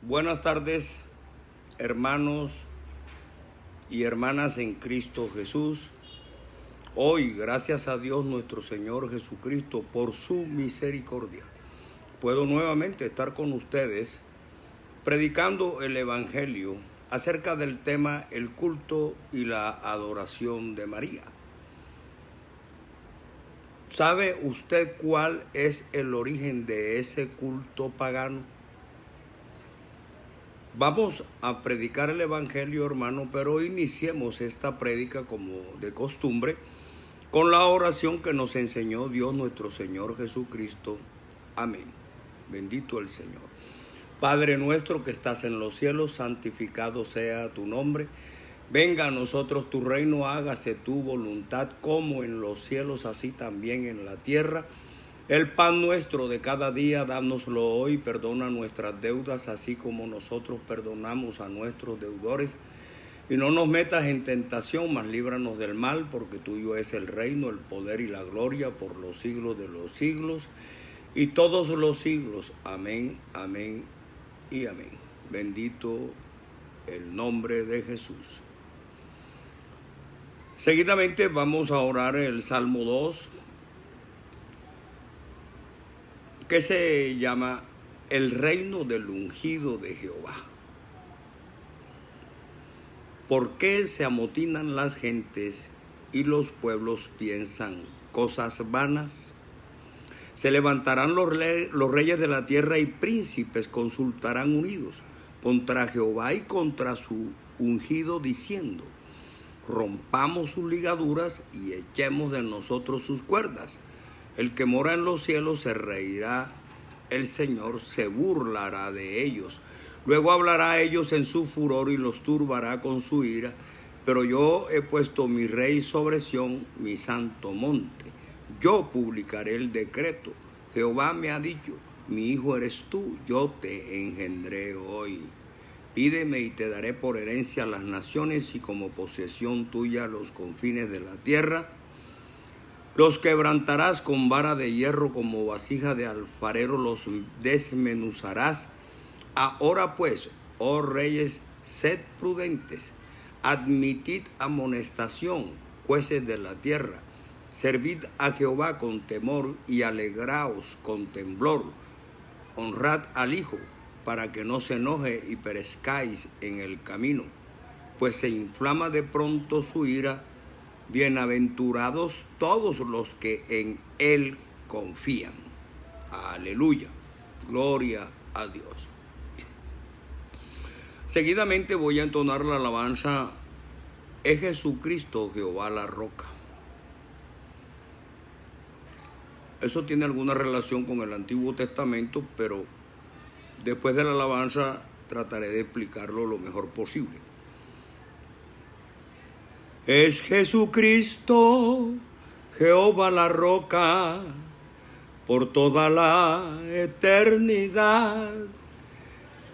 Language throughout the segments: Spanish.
Buenas tardes, hermanos y hermanas en Cristo Jesús. Hoy, gracias a Dios nuestro Señor Jesucristo por su misericordia, puedo nuevamente estar con ustedes predicando el Evangelio acerca del tema el culto y la adoración de María. ¿Sabe usted cuál es el origen de ese culto pagano? Vamos a predicar el Evangelio, hermano, pero iniciemos esta prédica como de costumbre con la oración que nos enseñó Dios nuestro Señor Jesucristo. Amén. Bendito el Señor. Padre nuestro que estás en los cielos, santificado sea tu nombre. Venga a nosotros tu reino, hágase tu voluntad como en los cielos, así también en la tierra. El pan nuestro de cada día, dánoslo hoy, perdona nuestras deudas, así como nosotros perdonamos a nuestros deudores. Y no nos metas en tentación, mas líbranos del mal, porque tuyo es el reino, el poder y la gloria por los siglos de los siglos y todos los siglos. Amén, amén y amén. Bendito el nombre de Jesús. Seguidamente vamos a orar el Salmo 2. Que se llama el reino del ungido de Jehová. ¿Por qué se amotinan las gentes y los pueblos piensan cosas vanas? Se levantarán los reyes de la tierra y príncipes consultarán unidos contra Jehová y contra su ungido, diciendo: rompamos sus ligaduras y echemos de nosotros sus cuerdas. El que mora en los cielos se reirá, el Señor se burlará de ellos. Luego hablará a ellos en su furor y los turbará con su ira. Pero yo he puesto mi rey sobre Sión, mi santo monte. Yo publicaré el decreto. Jehová me ha dicho: mi hijo eres tú, yo te engendré hoy. Pídeme y te daré por herencia las naciones y como posesión tuya los confines de la tierra. Los quebrantarás con vara de hierro, como vasija de alfarero los desmenuzarás. Ahora pues, oh reyes, sed prudentes, admitid amonestación, jueces de la tierra. Servid a Jehová con temor y alegraos con temblor. Honrad al Hijo, para que no se enoje y perezcáis en el camino, pues se inflama de pronto su ira. Bienaventurados todos los que en Él confían. Aleluya. Gloria a Dios. Seguidamente voy a entonar la alabanza: es Jesucristo Jehová la roca. Eso tiene alguna relación con el Antiguo Testamento, pero después de la alabanza trataré de explicarlo lo mejor posible. Es Jesucristo, Jehová la roca, por toda la eternidad,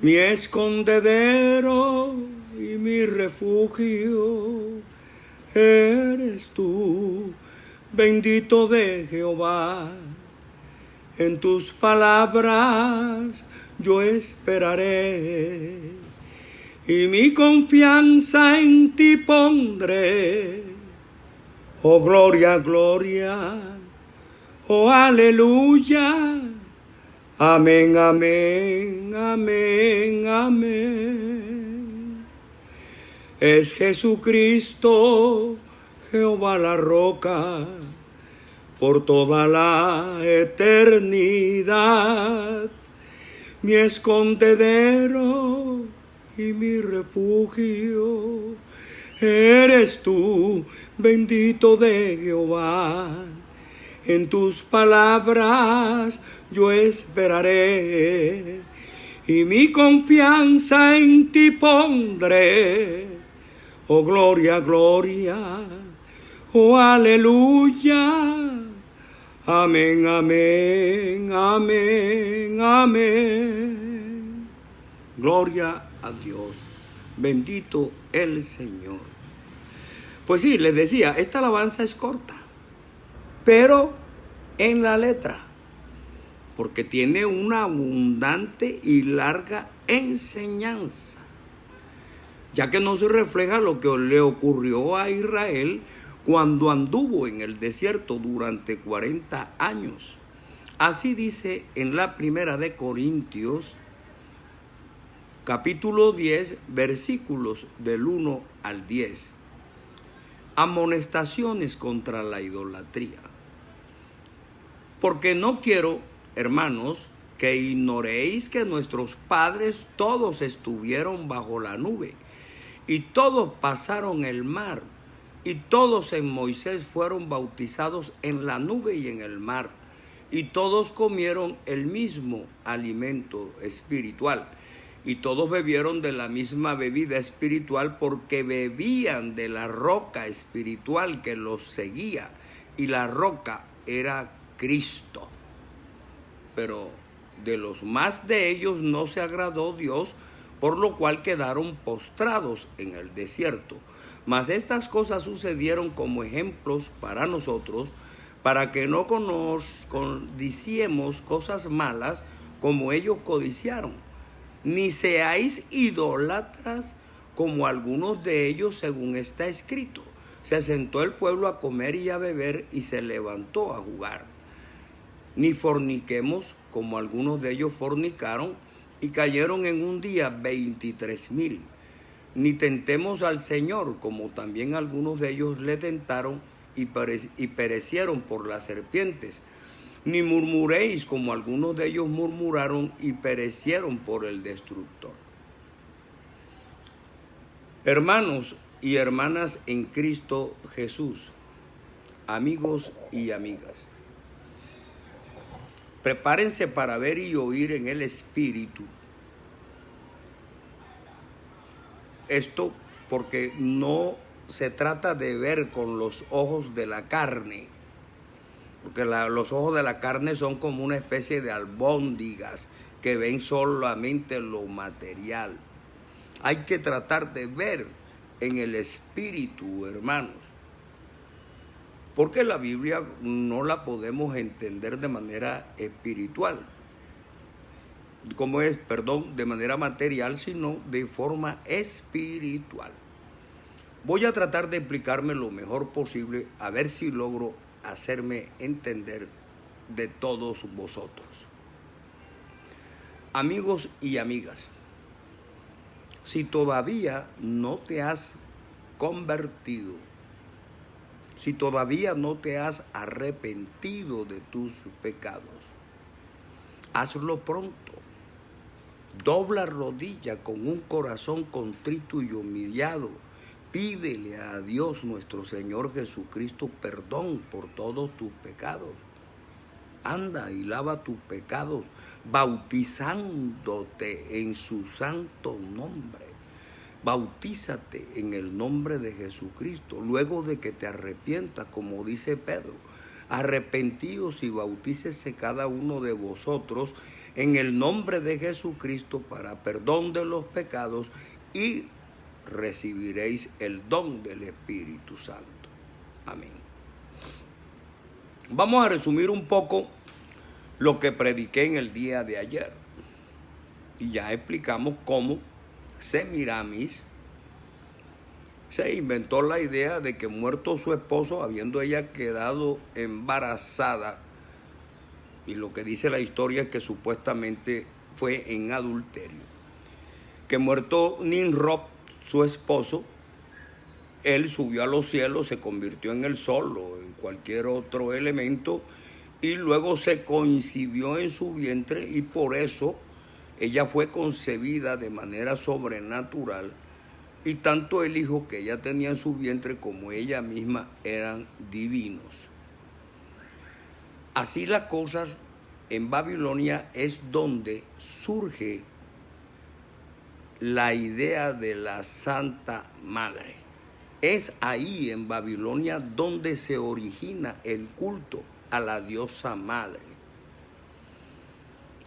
mi escondedero y mi refugio, eres tú, bendito de Jehová. En tus palabras yo esperaré, y mi confianza en ti pondré. Oh gloria, gloria, oh aleluya. Amén, amén, amén, amén. Es Jesucristo, Jehová la roca, por toda la eternidad, mi escondedero y mi refugio, eres tú, bendito de Jehová. En tus palabras yo esperaré, y mi confianza en ti pondré. Oh gloria, gloria, oh aleluya. Amén, amén, amén, amén. Gloria a Dios. Bendito el Señor. Pues sí, les decía, esta alabanza es corta, pero en la letra porque tiene una abundante y larga enseñanza, ya que no se refleja lo que le ocurrió a Israel cuando anduvo en el desierto durante 40 años. Así dice en la primera de Corintios, capítulo 10, versículos del 1 al 10. Amonestaciones contra la idolatría. Porque no quiero, hermanos, que ignoréis que nuestros padres todos estuvieron bajo la nube, y todos pasaron el mar, y todos en Moisés fueron bautizados en la nube y en el mar, y todos comieron el mismo alimento espiritual, y todos bebieron de la misma bebida espiritual, porque bebían de la roca espiritual que los seguía, y la roca era Cristo. Pero de los más de ellos no se agradó Dios, por lo cual quedaron postrados en el desierto. Mas estas cosas sucedieron como ejemplos para nosotros, para que no codiciemos cosas malas como ellos codiciaron, ni seáis idólatras como algunos de ellos, según está escrito. Se sentó el pueblo a comer y a beber, y se levantó a jugar. Ni forniquemos como algunos de ellos fornicaron, y cayeron en un día 23,000. Ni tentemos al Señor, como también algunos de ellos le tentaron y perecieron por las serpientes. Ni murmuréis, como algunos de ellos murmuraron y perecieron por el destructor. Hermanos y hermanas en Cristo Jesús, amigos y amigas, prepárense para ver y oír en el Espíritu. Esto porque no se trata de ver con los ojos de la carne, porque los ojos de la carne son como una especie de albóndigas que ven solamente lo material. Hay que tratar de ver en el Espíritu, hermanos, porque la Biblia no la podemos entender de manera espiritual, de manera material, sino de forma espiritual. Voy a tratar de explicarme lo mejor posible, a ver si logro hacerme entender de todos vosotros. Amigos y amigas, si todavía no te has convertido, si todavía no te has arrepentido de tus pecados, hazlo pronto. Dobla rodilla con un corazón contrito y humillado. Pídele a Dios nuestro Señor Jesucristo perdón por todos tus pecados. Anda y lava tus pecados, bautizándote en su santo nombre. Bautízate en el nombre de Jesucristo, luego de que te arrepientas, como dice Pedro. Arrepentíos y bautícese cada uno de vosotros en el nombre de Jesucristo para perdón de los pecados, y recibiréis el don del Espíritu Santo. Amén. Vamos a resumir un poco lo que prediqué en el día de ayer. Y ya explicamos cómo Semiramis se inventó la idea de que, muerto su esposo, habiendo ella quedado embarazada, y lo que dice la historia es que supuestamente fue en adulterio, que muerto Nimrod, su esposo, él subió a los cielos, se convirtió en el sol o en cualquier otro elemento, y luego se concibió en su vientre, y por eso ella fue concebida de manera sobrenatural, y tanto el hijo que ella tenía en su vientre como ella misma eran divinos. Así las cosas, en Babilonia es donde surge la idea de la Santa Madre. Es ahí en Babilonia donde se origina el culto a la diosa madre.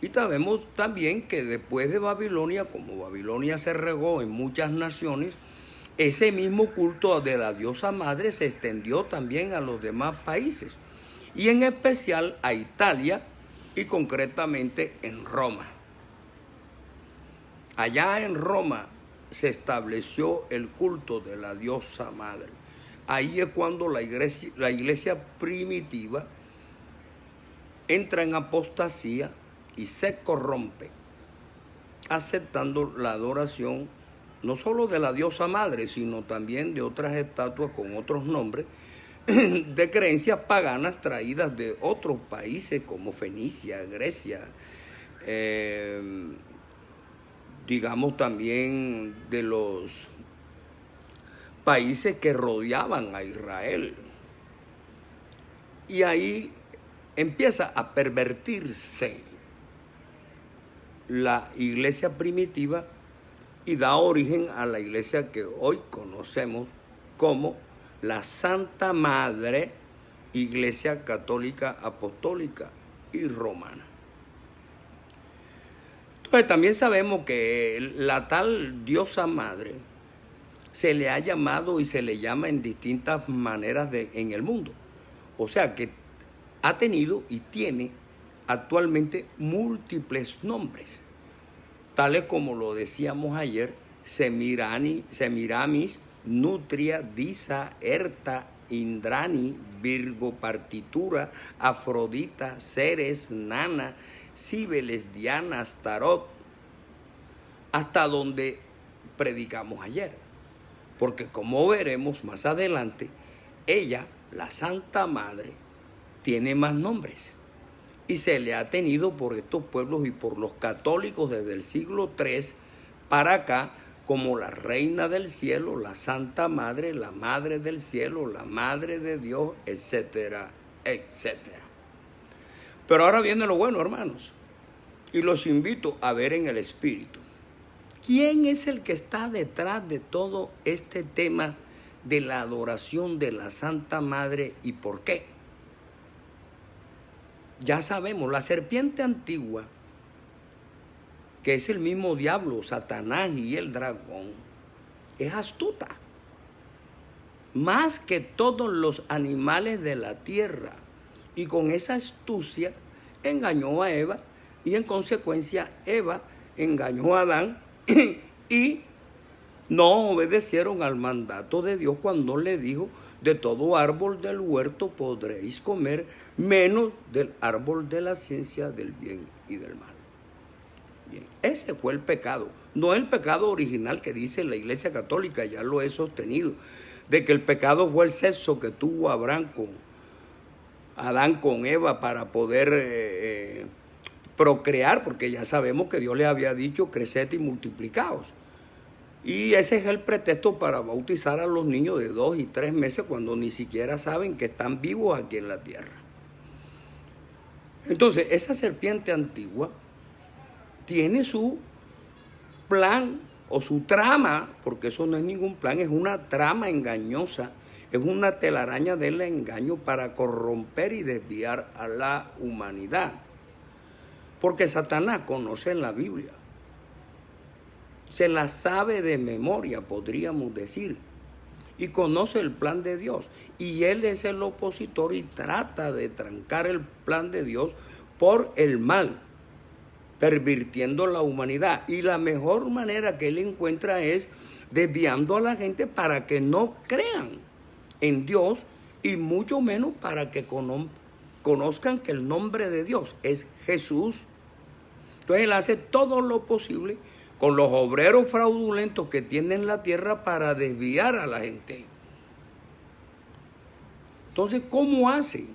Y sabemos también que después de Babilonia, como Babilonia se regó en muchas naciones, ese mismo culto de la diosa madre se extendió también a los demás países, y en especial a Italia, y concretamente en Roma. Allá en Roma se estableció el culto de la diosa madre. Ahí es cuando la iglesia primitiva entra en apostasía y se corrompe, aceptando la adoración no solo de la diosa madre, sino también de otras estatuas con otros nombres, de creencias paganas traídas de otros países como Fenicia, Grecia, digamos también de los países que rodeaban a Israel. Y ahí empieza a pervertirse la iglesia primitiva y da origen a la iglesia que hoy conocemos como la Santa Madre, Iglesia Católica Apostólica y Romana. Entonces también sabemos que la tal diosa madre se le ha llamado y se le llama en distintas maneras en el mundo. O sea que ha tenido y tiene actualmente múltiples nombres, tales como lo decíamos ayer: Semiramis, Nutria, Disa, Erta, Indrani, Virgo, Partitura, Afrodita, Ceres, Nana, Cíbeles, Diana, Astarot, hasta donde predicamos ayer. Porque como veremos más adelante, ella, la Santa Madre, tiene más nombres y se le ha tenido por estos pueblos y por los católicos desde el siglo III para acá como la Reina del Cielo, la Santa Madre, la Madre del Cielo, la Madre de Dios, etcétera, etcétera. Pero ahora viene lo bueno, hermanos, y los invito a ver en el Espíritu. ¿Quién es el que está detrás de todo este tema de la adoración de la Santa Madre y por qué? Ya sabemos, la serpiente antigua, que es el mismo diablo, Satanás y el dragón, es astuta, más que todos los animales de la tierra, y con esa astucia engañó a Eva, y en consecuencia Eva engañó a Adán, y no obedecieron al mandato de Dios cuando le dijo: de todo árbol del huerto podréis comer, menos del árbol de la ciencia del bien y del mal. Bien, ese fue el pecado, no el pecado original que dice la Iglesia Católica, ya lo he sostenido, de que el pecado fue el sexo que tuvo Adán con Eva para poder procrear, porque ya sabemos que Dios le había dicho: creced y multiplicaos. Y ese es el pretexto para bautizar a los niños de 2 y 3 meses cuando ni siquiera saben que están vivos aquí en la tierra. Entonces, esa serpiente antigua tiene su plan o su trama, porque eso no es ningún plan, es una trama engañosa, es una telaraña del engaño para corromper y desviar a la humanidad. Porque Satanás conoce la Biblia, se la sabe de memoria, podríamos decir, y conoce el plan de Dios. Y él es el opositor y trata de trancar el plan de Dios por el mal, pervirtiendo la humanidad. Y la mejor manera que él encuentra es desviando a la gente para que no crean en Dios y mucho menos para que conozcan que el nombre de Dios es Jesús. Entonces él hace todo lo posible con los obreros fraudulentos que tienen la tierra para desviar a la gente. Entonces, ¿cómo hace?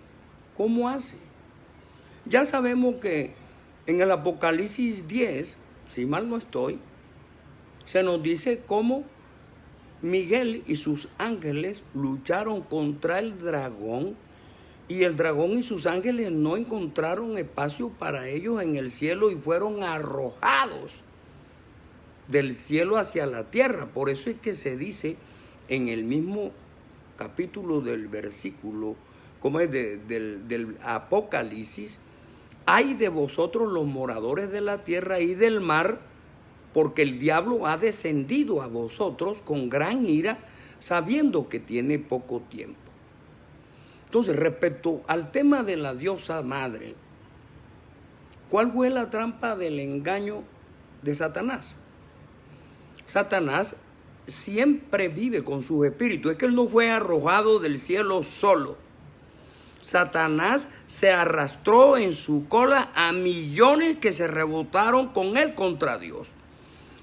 ¿Cómo hace? Ya sabemos que en el Apocalipsis 10, si mal no estoy, se nos dice cómo Miguel y sus ángeles lucharon contra el dragón, y el dragón y sus ángeles no encontraron espacio para ellos en el cielo y fueron arrojados del cielo hacia la tierra. Por eso es que se dice en el mismo capítulo del versículo, como es del Apocalipsis: ay de vosotros los moradores de la tierra y del mar, porque el diablo ha descendido a vosotros con gran ira, sabiendo que tiene poco tiempo. Entonces, respecto al tema de la diosa madre, ¿Cuál fue la trampa del engaño de Satanás? Satanás siempre vive con sus espíritus. Es que él no fue arrojado del cielo solo. Satanás se arrastró en su cola a millones que se rebotaron con él contra Dios.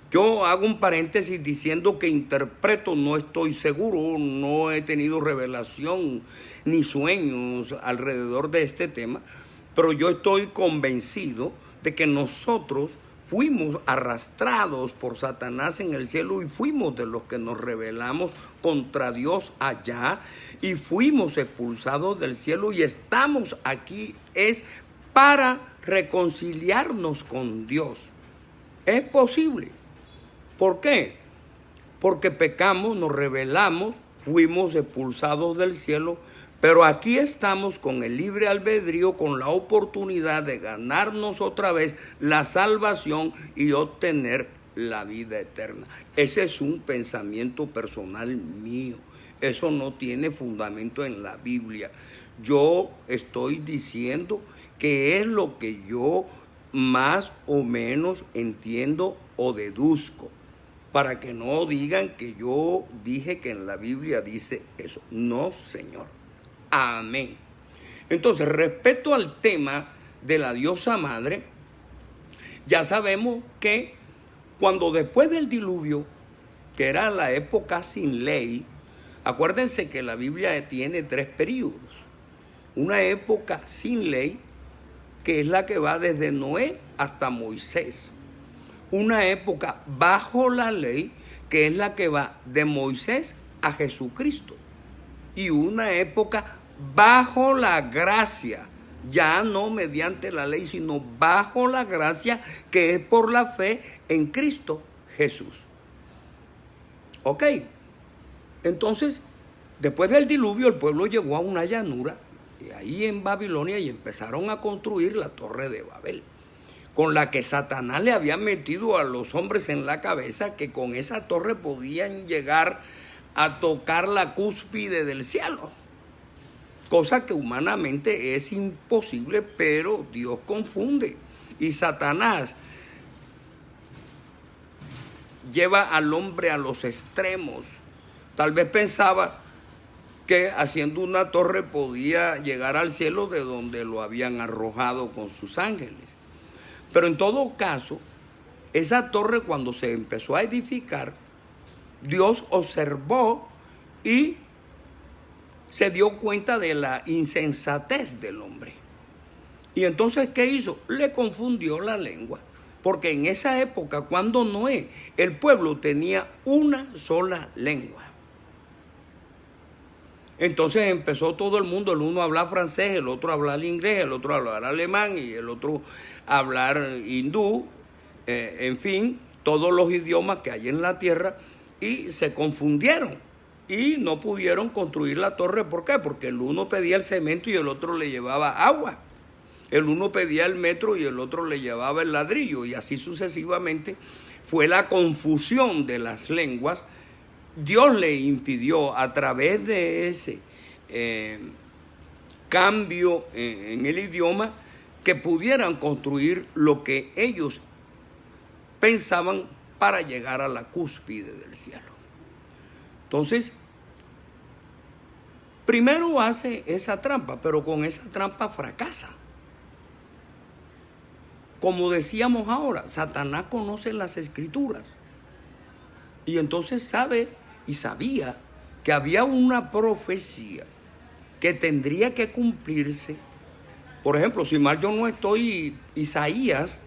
Yo hago un paréntesis diciendo que interpreto, no estoy seguro, no he tenido revelación ni sueños alrededor de este tema, pero yo estoy convencido de que nosotros fuimos arrastrados por Satanás en el cielo y fuimos de los que nos rebelamos contra Dios allá y fuimos expulsados del cielo y estamos aquí es para reconciliarnos con Dios. Es posible. ¿Por qué? Porque pecamos, nos rebelamos, fuimos expulsados del cielo, pero aquí estamos con el libre albedrío, con la oportunidad de ganarnos otra vez la salvación y obtener la vida eterna. Ese es un pensamiento personal mío. Eso no tiene fundamento en la Biblia. Yo estoy diciendo que es lo que yo más o menos entiendo o deduzco, para que no digan que yo dije que en la Biblia dice eso. No, Señor. Amén. Entonces, respecto al tema de la diosa madre, ya sabemos que cuando después del diluvio, que era la época sin ley, acuérdense que la Biblia tiene 3 períodos. Una época sin ley, que es la que va desde Noé hasta Moisés. Una época bajo la ley, que es la que va de Moisés a Jesucristo. Y una época bajo la gracia, ya no mediante la ley, sino bajo la gracia, que es por la fe en Cristo Jesús. Ok, entonces, después del diluvio, el pueblo llegó a una llanura, y ahí en Babilonia, y empezaron a construir la Torre de Babel, con la que Satanás le había metido a los hombres en la cabeza que con esa torre podían llegar a tocar la cúspide del cielo. Cosa que humanamente es imposible, pero Dios confunde. Y Satanás lleva al hombre a los extremos. Tal vez pensaba que haciendo una torre podía llegar al cielo de donde lo habían arrojado con sus ángeles. Pero en todo caso, esa torre cuando se empezó a edificar, Dios observó y se dio cuenta de la insensatez del hombre. Y entonces, ¿qué hizo? Le confundió la lengua. Porque en esa época, cuando Noé, el pueblo tenía una sola lengua. Entonces empezó todo el mundo, el uno a hablar francés, el otro a hablar inglés, el otro a hablar alemán y el otro a hablar hindú, en fin, todos los idiomas que hay en la tierra, y se confundieron y no pudieron construir la torre. ¿Por qué? Porque el uno pedía el cemento y el otro le llevaba agua. El uno pedía el metro y el otro le llevaba el ladrillo, y así sucesivamente. Fue la confusión de las lenguas. Dios le impidió a través de ese cambio en el idioma que pudieran construir lo que ellos pensaban para llegar a la cúspide del cielo. Entonces, primero hace esa trampa, pero con esa trampa fracasa. Como decíamos ahora, Satanás conoce las Escrituras y entonces sabe y sabía que había una profecía que tendría que cumplirse. Por ejemplo, si mal yo no estoy, Isaías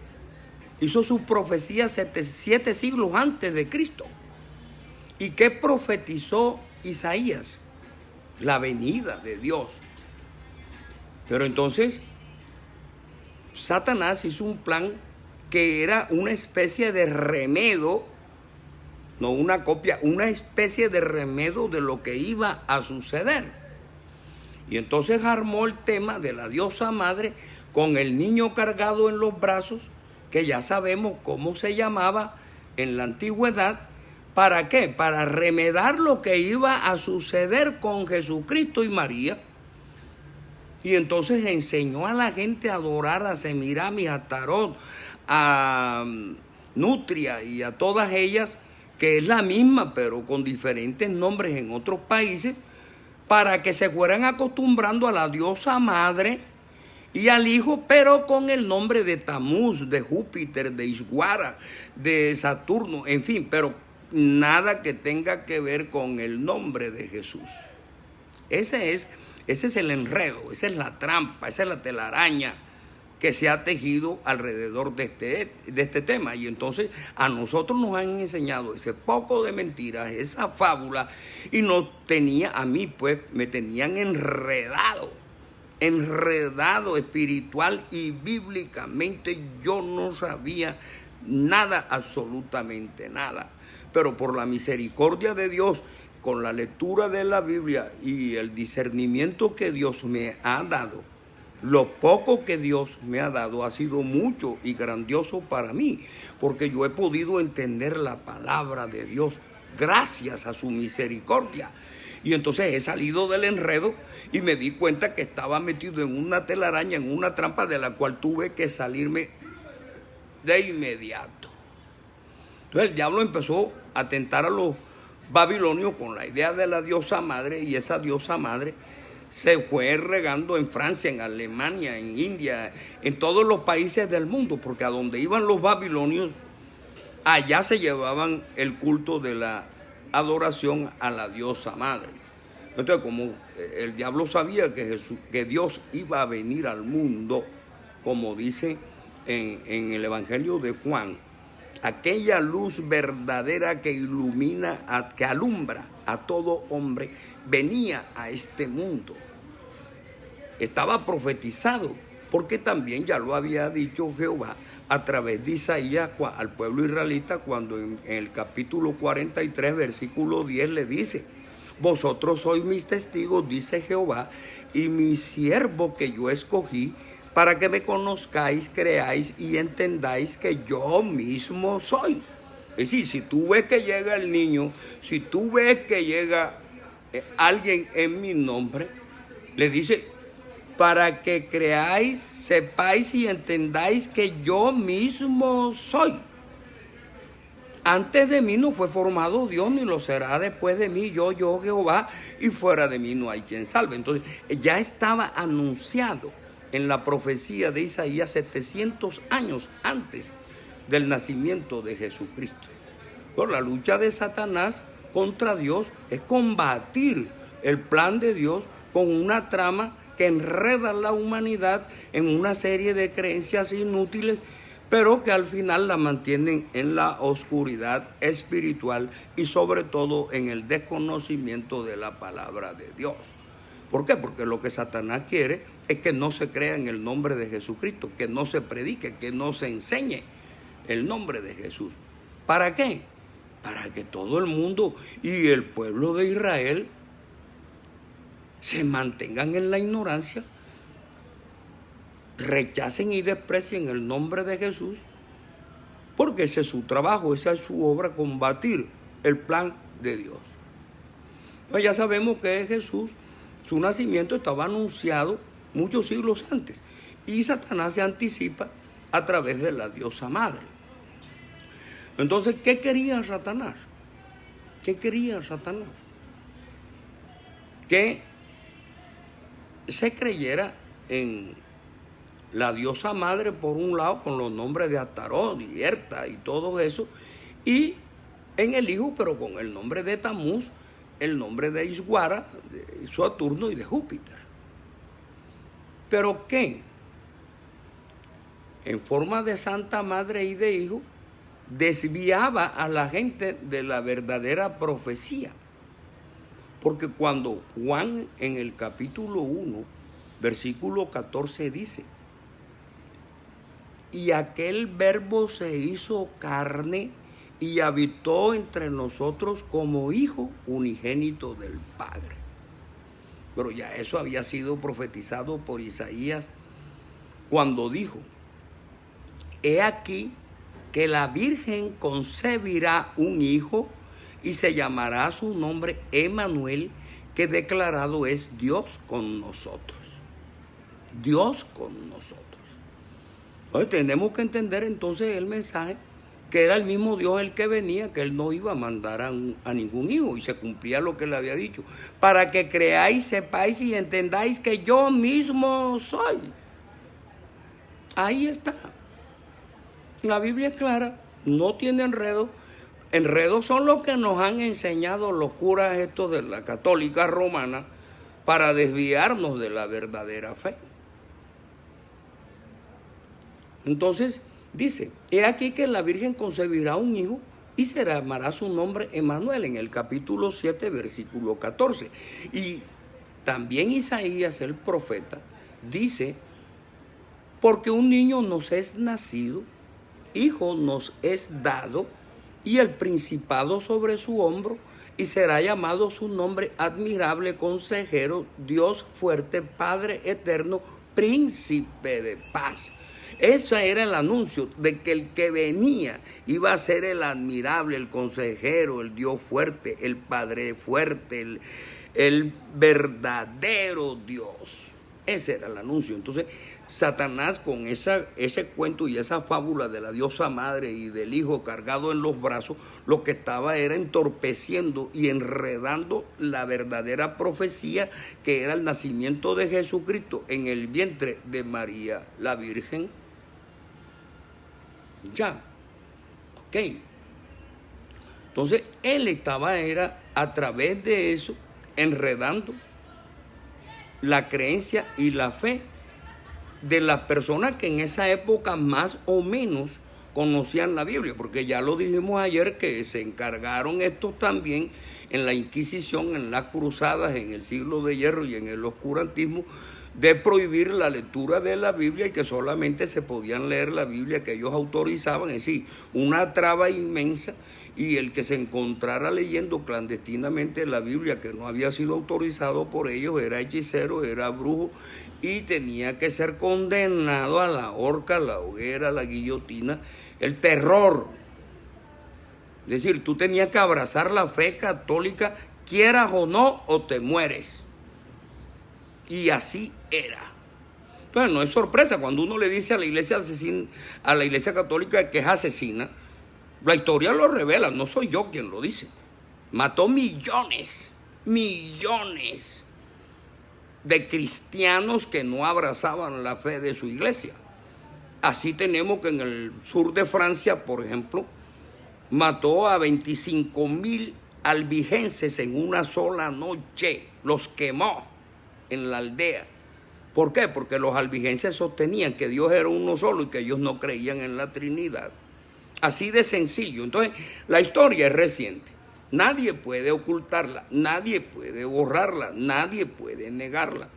hizo su profecía 7 siglos antes de Cristo. ¿Y qué profetizó Isaías? La venida de Dios. Pero entonces, Satanás hizo un plan que era una especie de remedio, no una copia, una especie de remedio de lo que iba a suceder. Y entonces armó el tema de la diosa madre con el niño cargado en los brazos, que ya sabemos cómo se llamaba en la antigüedad. ¿Para qué? Para remediar lo que iba a suceder con Jesucristo y María. Y entonces enseñó a la gente a adorar a Semiramis, a Tarot, a Nutria y a todas ellas, que es la misma, pero con diferentes nombres en otros países, para que se fueran acostumbrando a la diosa madre y al hijo, pero con el nombre de Tamuz, de Júpiter, de Ishwara, de Saturno, en fin, pero nada que tenga que ver con el nombre de Jesús. Ese es el enredo, esa es la trampa, esa es la telaraña que se ha tejido alrededor de este tema. Y entonces a nosotros nos han enseñado ese poco de mentiras, esa fábula, y a mí pues me tenían enredado espiritual y bíblicamente. Yo no sabía nada, absolutamente nada. Pero por la misericordia de Dios, con la lectura de la Biblia y el discernimiento que Dios me ha dado, lo poco que Dios me ha dado ha sido mucho y grandioso para mí, porque yo he podido entender la palabra de Dios gracias a su misericordia. Y entonces he salido del enredo y me di cuenta que estaba metido en una telaraña, en una trampa de la cual tuve que salirme de inmediato. Entonces el diablo empezó a tentar a los babilonios con la idea de la diosa madre, y esa diosa madre se fue regando en Francia, en Alemania, en India, en todos los países del mundo, porque a donde iban los babilonios, allá se llevaban el culto de la adoración a la diosa madre. Entonces, como el diablo sabía que Dios iba a venir al mundo, como dice en el Evangelio de Juan, aquella luz verdadera que ilumina, que alumbra a todo hombre, venía a este mundo. Estaba profetizado, porque también ya lo había dicho Jehová a través de Isaías al pueblo israelita, cuando en el capítulo 43, versículo 10 le dice: vosotros sois mis testigos, dice Jehová, y mi siervo que yo escogí, para que me conozcáis, creáis y entendáis que yo mismo soy. Es decir, si tú ves que llega el niño, si tú ves que llega alguien en mi nombre, le dice: para que creáis, sepáis y entendáis que yo mismo soy. Antes de mí no fue formado Dios, ni lo será después de mí, yo Jehová, y fuera de mí no hay quien salve. Entonces ya estaba anunciado en la profecía de Isaías 700 años antes del nacimiento de Jesucristo. Por la lucha de Satanás contra Dios es combatir el plan de Dios con una trama que enreda a la humanidad en una serie de creencias inútiles, pero que al final la mantienen en la oscuridad espiritual y sobre todo en el desconocimiento de la palabra de Dios. ¿Por qué? Porque lo que Satanás quiere es que no se crea en el nombre de Jesucristo, que no se predique, que no se enseñe el nombre de Jesús. ¿Para qué? Para que todo el mundo y el pueblo de Israel se mantengan en la ignorancia, rechacen y desprecien el nombre de Jesús, porque ese es su trabajo, esa es su obra, combatir el plan de Dios. Pues ya sabemos que Jesús, su nacimiento estaba anunciado muchos siglos antes, y Satanás se anticipa a través de la diosa madre. Entonces, ¿qué quería Satanás? ¿Qué quería Satanás? Que se creyera en la diosa madre por un lado, con los nombres de Astarot y Erta y todo eso, y en el hijo, pero con el nombre de Tamuz, el nombre de Ishwara, de Saturno y de Júpiter. ¿Pero qué? En forma de santa madre y de hijo, desviaba a la gente de la verdadera profecía. Porque cuando Juan en el capítulo 1, versículo 14 dice: y aquel verbo se hizo carne y habitó entre nosotros como hijo unigénito del Padre. Pero ya eso había sido profetizado por Isaías cuando dijo: he aquí que la Virgen concebirá un hijo y se llamará su nombre Emmanuel, que declarado es Dios con nosotros. Dios con nosotros. Entonces tenemos que entender entonces el mensaje, que era el mismo Dios el que venía, que Él no iba a mandar a ningún hijo, y se cumplía lo que le había dicho, para que creáis, sepáis y entendáis que yo mismo soy. Ahí está. La Biblia es clara, no tiene enredo. Enredos son los que nos han enseñado los curas estos de la católica romana para desviarnos de la verdadera fe. Entonces dice, he aquí que la Virgen concebirá un hijo y se llamará su nombre Emmanuel, en el capítulo 7, versículo 14. Y también Isaías, el profeta, dice, porque un niño nos es nacido, hijo nos es dado, y el principado sobre su hombro, y será llamado su nombre admirable, consejero, Dios fuerte, Padre eterno, príncipe de paz. Ese era el anuncio de que el que venía iba a ser el admirable, el consejero, el Dios fuerte, el Padre fuerte, el verdadero Dios. Ese era el anuncio. Entonces, Satanás, con ese cuento y esa fábula de la diosa madre y del hijo cargado en los brazos, lo que estaba era entorpeciendo y enredando la verdadera profecía, que era el nacimiento de Jesucristo en el vientre de María la Virgen. Ya, ok. Entonces, él era a través de eso enredando la creencia y la fe de las personas que en esa época más o menos conocían la Biblia, porque ya lo dijimos ayer que se encargaron estos también en la Inquisición, en las cruzadas, en el siglo de hierro y en el oscurantismo, de prohibir la lectura de la Biblia y que solamente se podían leer la Biblia que ellos autorizaban, es decir, una traba inmensa, y el que se encontrara leyendo clandestinamente la Biblia que no había sido autorizado por ellos era hechicero, era brujo y tenía que ser condenado a la horca, a la hoguera, a la guillotina, el terror. Es decir, tú tenías que abrazar la fe católica, quieras o no, o te mueres. Y así era. Entonces no es sorpresa cuando uno le dice a la iglesia asesina, a la iglesia católica que es asesina. La historia lo revela, no soy yo quien lo dice. Mató millones de cristianos que no abrazaban la fe de su iglesia. Así tenemos que en el sur de Francia, por ejemplo, mató a 25,000 albigenses en una sola noche. Los quemó en la aldea. ¿Por qué? Porque los albigenses sostenían que Dios era uno solo y que ellos no creían en la Trinidad. Así de sencillo. Entonces, la historia es reciente. Nadie puede ocultarla, nadie puede borrarla, nadie puede negarla.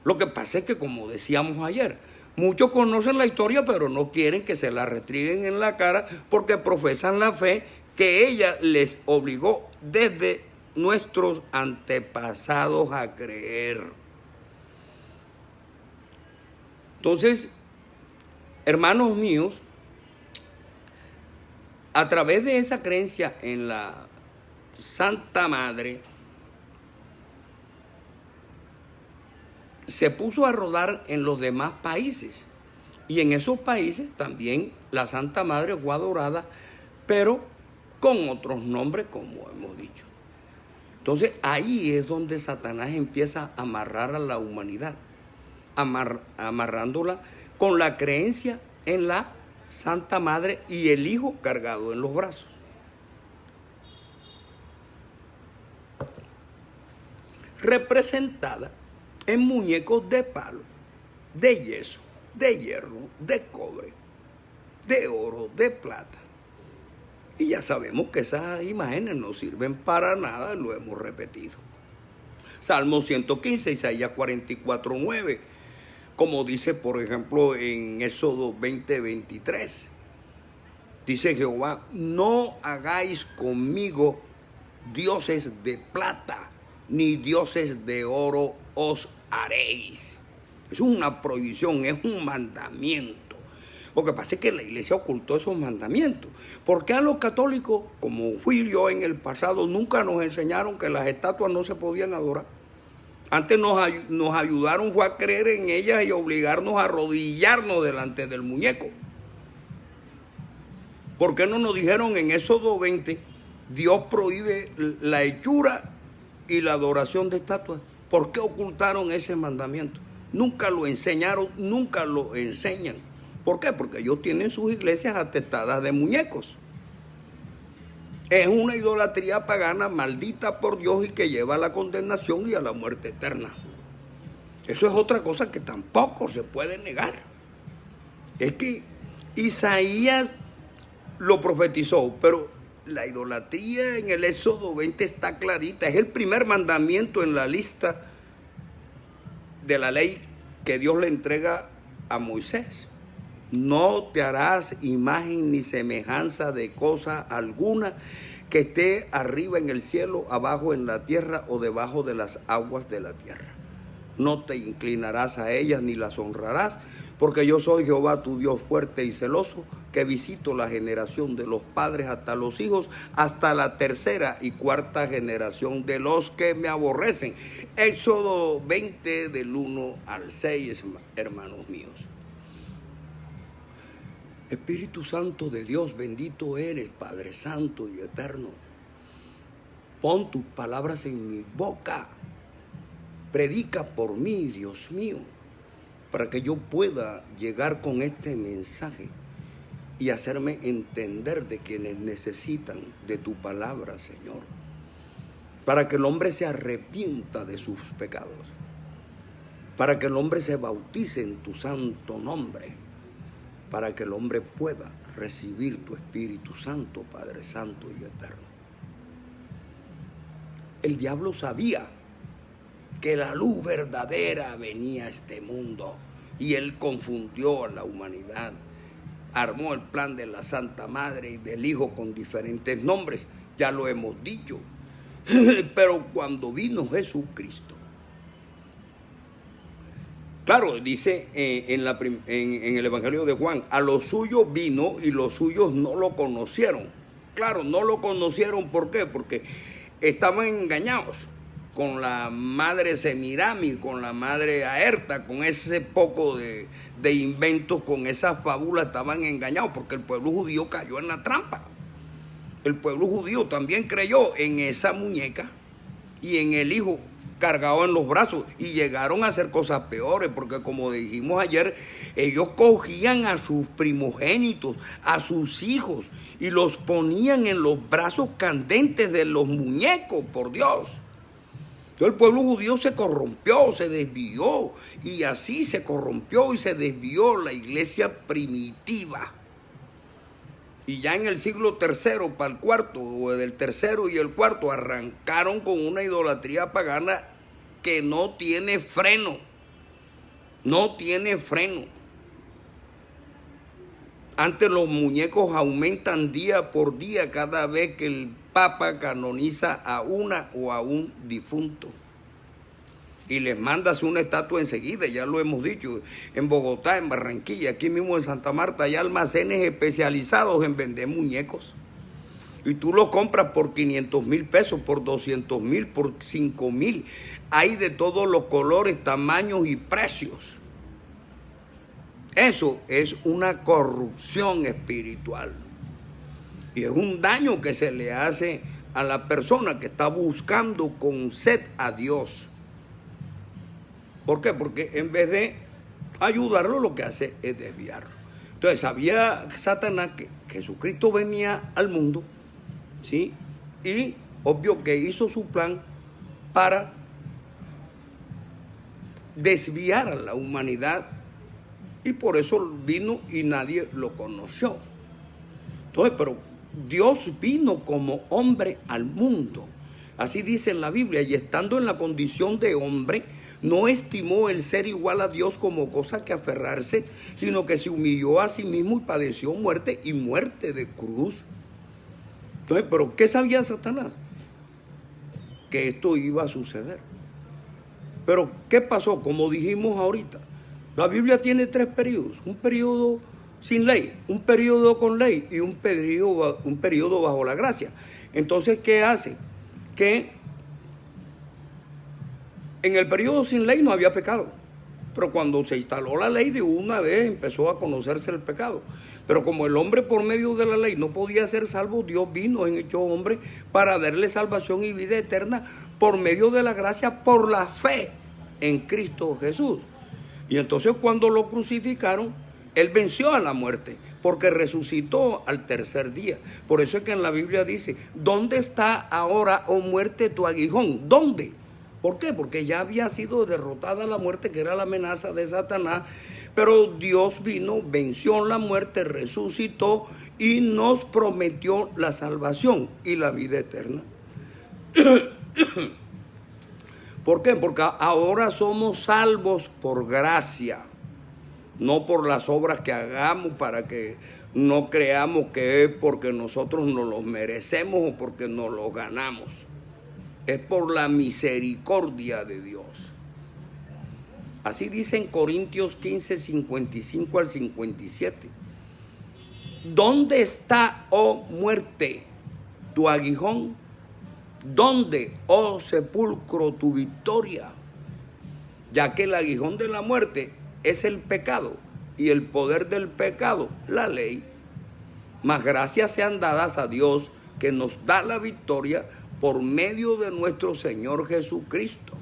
Lo que pasa es que, como decíamos ayer, muchos conocen la historia, pero no quieren que se la restrieguen en la cara porque profesan la fe que ella les obligó desde nuestros antepasados a creer. Entonces, hermanos míos, a través de esa creencia en la Santa Madre, se puso a rodar en los demás países. Y en esos países también la Santa Madre fue adorada, pero con otros nombres, como hemos dicho. Entonces ahí es donde Satanás empieza a amarrar a la humanidad, amarrándola con la creencia en la Santa Madre y el Hijo cargado en los brazos. Representada en muñecos de palo, de yeso, de hierro, de cobre, de oro, de plata. Y ya sabemos que esas imágenes no sirven para nada, lo hemos repetido. Salmo 115, Isaías 44:9. Como dice, por ejemplo, en Éxodo 20:23. Dice Jehová, no hagáis conmigo dioses de plata, ni dioses de oro os haréis. Es una prohibición, es un mandamiento. Lo que pasa es que la iglesia ocultó esos mandamientos. Porque a los católicos, como fui yo en el pasado, nunca nos enseñaron que las estatuas no se podían adorar. Antes nos ayudaron fue a creer en ellas y obligarnos a arrodillarnos delante del muñeco. ¿Por qué no nos dijeron en Éxodo 20, Dios prohíbe la hechura y la adoración de estatuas? ¿Por qué ocultaron ese mandamiento? Nunca lo enseñaron, nunca lo enseñan. ¿Por qué? Porque ellos tienen sus iglesias atestadas de muñecos. Es una idolatría pagana maldita por Dios y que lleva a la condenación y a la muerte eterna. Eso es otra cosa que tampoco se puede negar. Es que Isaías lo profetizó, pero la idolatría en el Éxodo 20 está clarita. Es el primer mandamiento en la lista de la ley que Dios le entrega a Moisés. No te harás imagen ni semejanza de cosa alguna que esté arriba en el cielo, abajo en la tierra o debajo de las aguas de la tierra. No te inclinarás a ellas ni las honrarás, porque yo soy Jehová tu Dios fuerte y celoso, que visito la generación de los padres hasta los hijos, hasta la tercera y cuarta generación de los que me aborrecen. Éxodo 20 del 1 al 6, hermanos míos. Espíritu Santo de Dios, bendito eres, Padre Santo y Eterno. Pon tus palabras en mi boca. Predica por mí, Dios mío, para que yo pueda llegar con este mensaje y hacerme entender de quienes necesitan de tu palabra, Señor. Para que el hombre se arrepienta de sus pecados. Para que el hombre se bautice en tu santo nombre. Para que el hombre pueda recibir tu Espíritu Santo, Padre Santo y Eterno. El diablo sabía que la luz verdadera venía a este mundo y él confundió a la humanidad. Armó el plan de la Santa Madre y del Hijo con diferentes nombres, ya lo hemos dicho. Pero cuando vino Jesucristo, claro, dice en el Evangelio de Juan, a los suyos vino y los suyos no lo conocieron. Claro, no lo conocieron, ¿por qué? Porque estaban engañados con la madre Semiramis, con la madre Aerta, con ese poco de inventos, con esas fábulas, estaban engañados porque el pueblo judío cayó en la trampa. El pueblo judío también creyó en esa muñeca y en el Hijo cargado en los brazos, y llegaron a hacer cosas peores, porque como dijimos ayer, ellos cogían a sus primogénitos, a sus hijos, y los ponían en los brazos candentes de los muñecos, por Dios. Entonces el pueblo judío se corrompió, se desvió, y así se corrompió y se desvió la iglesia primitiva. Y ya en el siglo tercero para el cuarto, o del tercero y el cuarto, arrancaron con una idolatría pagana que no tiene freno. No tiene freno. Antes los muñecos aumentan día por día cada vez que el Papa canoniza a una o a un difunto. Y les manda hacer una estatua enseguida, ya lo hemos dicho, en Bogotá, en Barranquilla, aquí mismo en Santa Marta, hay almacenes especializados en vender muñecos. Y tú los compras por 500,000 pesos, por 200,000, por 5,000. Hay de todos los colores, tamaños y precios. Eso es una corrupción espiritual. Y es un daño que se le hace a la persona que está buscando con sed a Dios. ¿Por qué? Porque en vez de ayudarlo, lo que hace es desviarlo. Entonces, sabía Satanás que Jesucristo venía al mundo, ¿sí? Y obvio que hizo su plan para desviar a la humanidad, y por eso vino y nadie lo conoció. Entonces, pero Dios vino como hombre al mundo. Así dice en la Biblia, y estando en la condición de hombre, no estimó el ser igual a Dios como cosa que aferrarse, sino que se humilló a sí mismo y padeció muerte, y muerte de cruz. Entonces, ¿pero qué sabía Satanás? Que esto iba a suceder. Pero, ¿qué pasó? Como dijimos ahorita, la Biblia tiene 3 periodos. Un periodo sin ley, un periodo con ley y un periodo bajo la gracia. Entonces, ¿qué hace? Que En el periodo sin ley no había pecado, pero cuando se instaló la ley, de una vez empezó a conocerse el pecado. Pero como el hombre por medio de la ley no podía ser salvo, Dios vino en hecho hombre para darle salvación y vida eterna por medio de la gracia, por la fe en Cristo Jesús. Y entonces cuando lo crucificaron, Él venció a la muerte, porque resucitó al tercer día. Por eso es que en la Biblia dice, ¿dónde está ahora, oh muerte, tu aguijón? ¿Dónde? ¿Por qué? Porque ya había sido derrotada la muerte, que era la amenaza de Satanás. Pero Dios vino, venció la muerte, resucitó y nos prometió la salvación y la vida eterna. ¿Por qué? Porque ahora somos salvos por gracia, no por las obras que hagamos, para que no creamos que es porque nosotros nos los merecemos o porque nos los ganamos. Es por la misericordia de Dios. Así dice en Corintios 15, 55 al 57. ¿Dónde está, oh muerte, tu aguijón? ¿Dónde, oh sepulcro, tu victoria? Ya que el aguijón de la muerte es el pecado y el poder del pecado, la ley. Mas gracias sean dadas a Dios, que nos da la victoria por medio de nuestro Señor Jesucristo.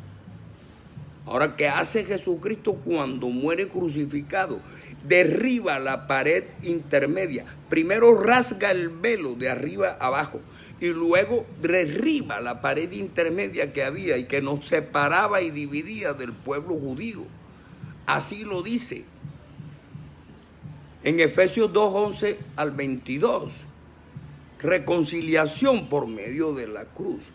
Ahora, ¿qué hace Jesucristo cuando muere crucificado? Derriba la pared intermedia. Primero rasga el velo de arriba abajo y luego derriba la pared intermedia que había y que nos separaba y dividía del pueblo judío. Así lo dice en Efesios 2, 11 al 22. Reconciliación por medio de la cruz.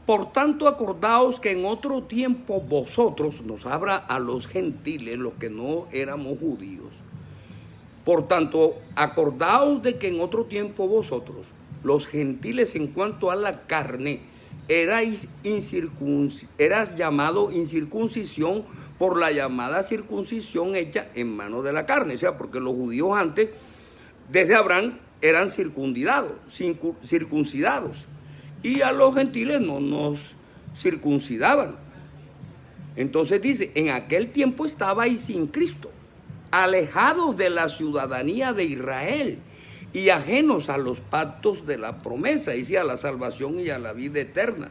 Por tanto, acordaos que en otro tiempo vosotros, nos habla a los gentiles, los que no éramos judíos. Por tanto, acordaos de que en otro tiempo vosotros, los gentiles, en cuanto a la carne, eras llamado incircuncisión por la llamada circuncisión hecha en mano de la carne. O sea, porque los judíos antes, desde Abraham, eran circuncidados. Y a los gentiles no nos circuncidaban. Entonces dice, en aquel tiempo estabais sin Cristo, alejados de la ciudadanía de Israel y ajenos a los pactos de la promesa, dice, a la salvación y a la vida eterna.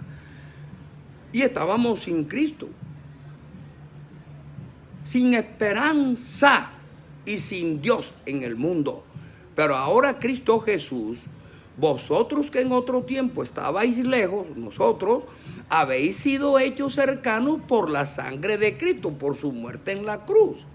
Y estábamos sin Cristo, sin esperanza y sin Dios en el mundo. Pero ahora Cristo Jesús, vosotros que en otro tiempo estabais lejos, nosotros habéis sido hechos cercanos por la sangre de Cristo, por su muerte en la cruz.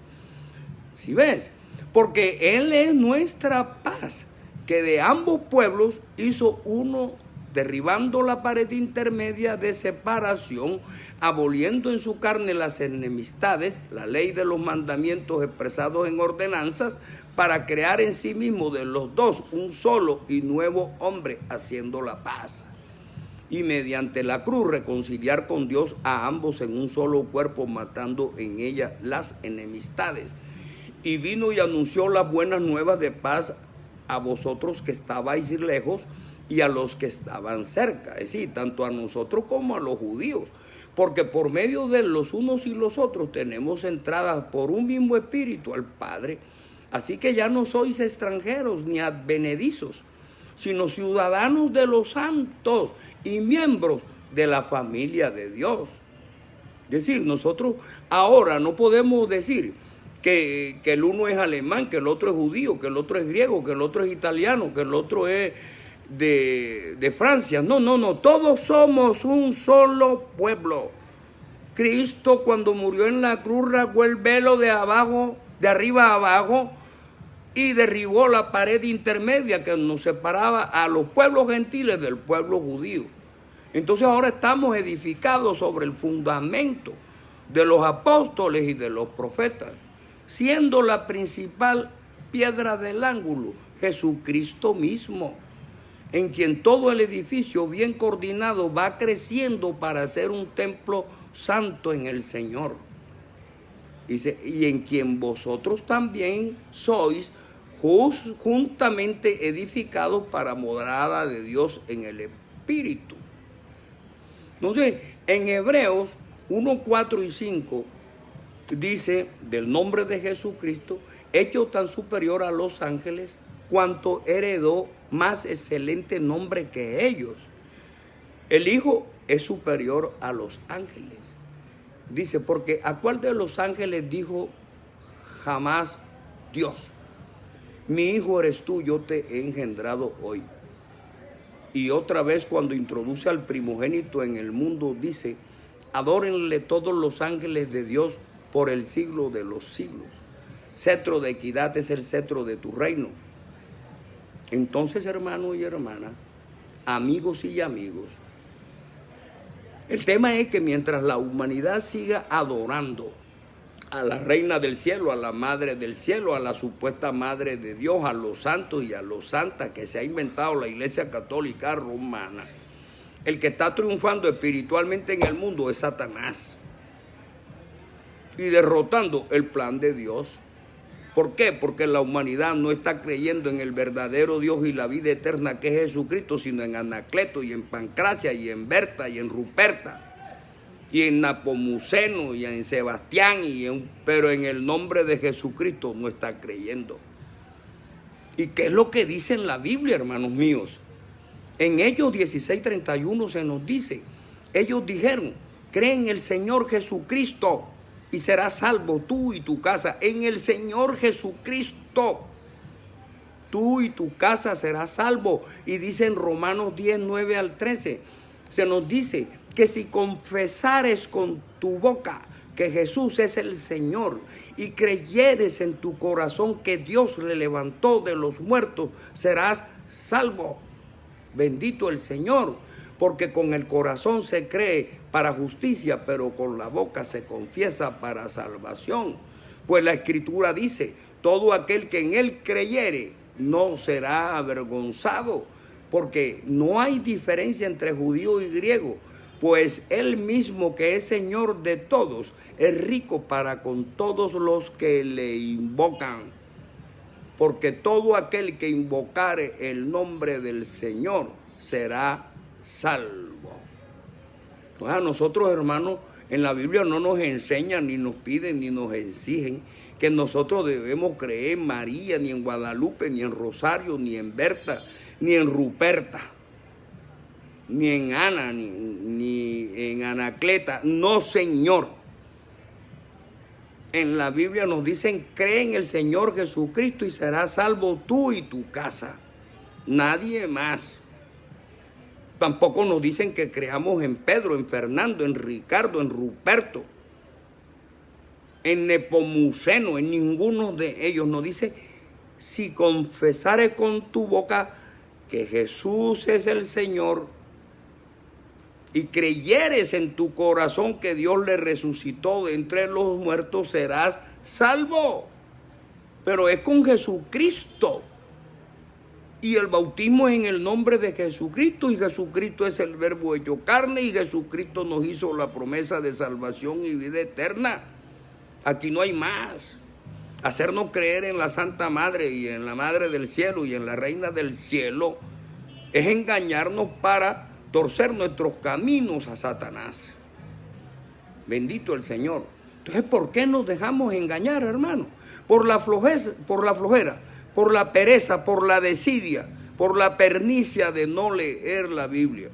¿Sí ves? Porque Él es nuestra paz, que de ambos pueblos hizo uno, derribando la pared intermedia de separación, aboliendo en su carne las enemistades, la ley de los mandamientos expresados en ordenanzas, para crear en sí mismo de los dos un solo y nuevo hombre, haciendo la paz. Y mediante la cruz reconciliar con Dios a ambos en un solo cuerpo, matando en ella las enemistades. Y vino y anunció las buenas nuevas de paz a vosotros que estabais lejos y a los que estaban cerca. Es decir, tanto a nosotros como a los judíos. Porque por medio de los unos y los otros tenemos entrada por un mismo espíritu al Padre. Así que ya no sois extranjeros ni advenedizos, sino ciudadanos de los santos y miembros de la familia de Dios. Es decir, nosotros ahora no podemos decir que el uno es alemán, que el otro es judío, que el otro es griego, que el otro es italiano, que el otro es de Francia. No, todos somos un solo pueblo. Cristo, cuando murió en la cruz, rasgó el velo de arriba a abajo, y derribó la pared intermedia que nos separaba a los pueblos gentiles del pueblo judío. Entonces ahora estamos edificados sobre el fundamento de los apóstoles y de los profetas, siendo la principal piedra del ángulo Jesucristo mismo, en quien todo el edificio bien coordinado va creciendo para ser un templo santo en el Señor. Dice, y en quien vosotros también sois juntamente edificados para morada de Dios en el Espíritu. Entonces, en Hebreos 1, 4 y 5 dice del nombre de Jesucristo, hecho tan superior a los ángeles, cuanto heredó más excelente nombre que ellos. El Hijo es superior a los ángeles. Dice, porque ¿a cuál de los ángeles dijo jamás Dios? Mi hijo eres tú, yo te he engendrado hoy. Y otra vez cuando introduce al primogénito en el mundo, dice, adórenle todos los ángeles de Dios por el siglo de los siglos. Cetro de equidad es el cetro de tu reino. Entonces, hermano y hermana, amigos y amigos, el tema es que mientras la humanidad siga adorando a la reina del cielo, a la madre del cielo, a la supuesta madre de Dios, a los santos y a los santas que se ha inventado la Iglesia Católica Romana, el que está triunfando espiritualmente en el mundo es Satanás y derrotando el plan de Dios. ¿Por qué? Porque la humanidad no está creyendo en el verdadero Dios y la vida eterna que es Jesucristo, sino en Anacleto y en Pancracia y en Berta y en Ruperta y en Napomuceno y en Sebastián, pero en el nombre de Jesucristo no está creyendo. ¿Y qué es lo que dice en la Biblia, hermanos míos? En Hechos 16:31 se nos dice, ellos dijeron, cree en el Señor Jesucristo y serás salvo tú y tu casa. En el Señor Jesucristo, tú y tu casa serás salvo. Y dice en Romanos 10:9 al 13, se nos dice que si confesares con tu boca que Jesús es el Señor y creyeres en tu corazón que Dios le levantó de los muertos, serás salvo. Bendito el Señor, porque con el corazón se cree para justicia, pero con la boca se confiesa para salvación. Pues la Escritura dice, todo aquel que en él creyere no será avergonzado, porque no hay diferencia entre judío y griego, pues él mismo que es Señor de todos, es rico para con todos los que le invocan. Porque todo aquel que invocare el nombre del Señor será salvo. Entonces a nosotros, hermanos, en la Biblia no nos enseñan, ni nos piden, ni nos exigen que nosotros debemos creer en María, ni en Guadalupe, ni en Rosario, ni en Berta, ni en Ruperta, ni en Ana, ni en Anacleta. No, Señor. En la Biblia nos dicen, cree en el Señor Jesucristo y serás salvo tú y tu casa. Nadie más. Tampoco nos dicen que creamos en Pedro, en Fernando, en Ricardo, en Ruperto, en Nepomuceno, en ninguno de ellos. Nos dice, si confesares con tu boca que Jesús es el Señor y creyeres en tu corazón que Dios le resucitó de entre los muertos, serás salvo. Pero es con Jesucristo. Y el bautismo es en el nombre de Jesucristo, y Jesucristo es el verbo hecho carne, y Jesucristo nos hizo la promesa de salvación y vida eterna. Aquí no hay más. Hacernos creer en la Santa Madre y en la Madre del Cielo y en la Reina del Cielo es engañarnos para torcer nuestros caminos a Satanás. Bendito el Señor. Entonces, ¿por qué nos dejamos engañar, hermano? Por la flojera, por la pereza, por la desidia, por la pernicia de no leer la Biblia.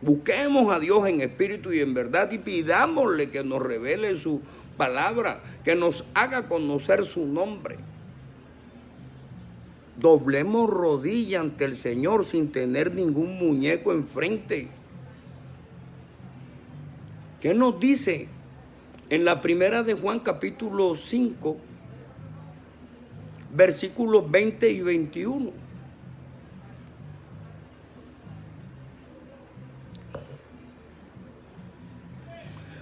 Busquemos a Dios en espíritu y en verdad y pidámosle que nos revele su palabra, que nos haga conocer su nombre. Doblemos rodilla ante el Señor sin tener ningún muñeco enfrente. ¿Qué nos dice en la primera de Juan capítulo 5, versículos 20 y 21?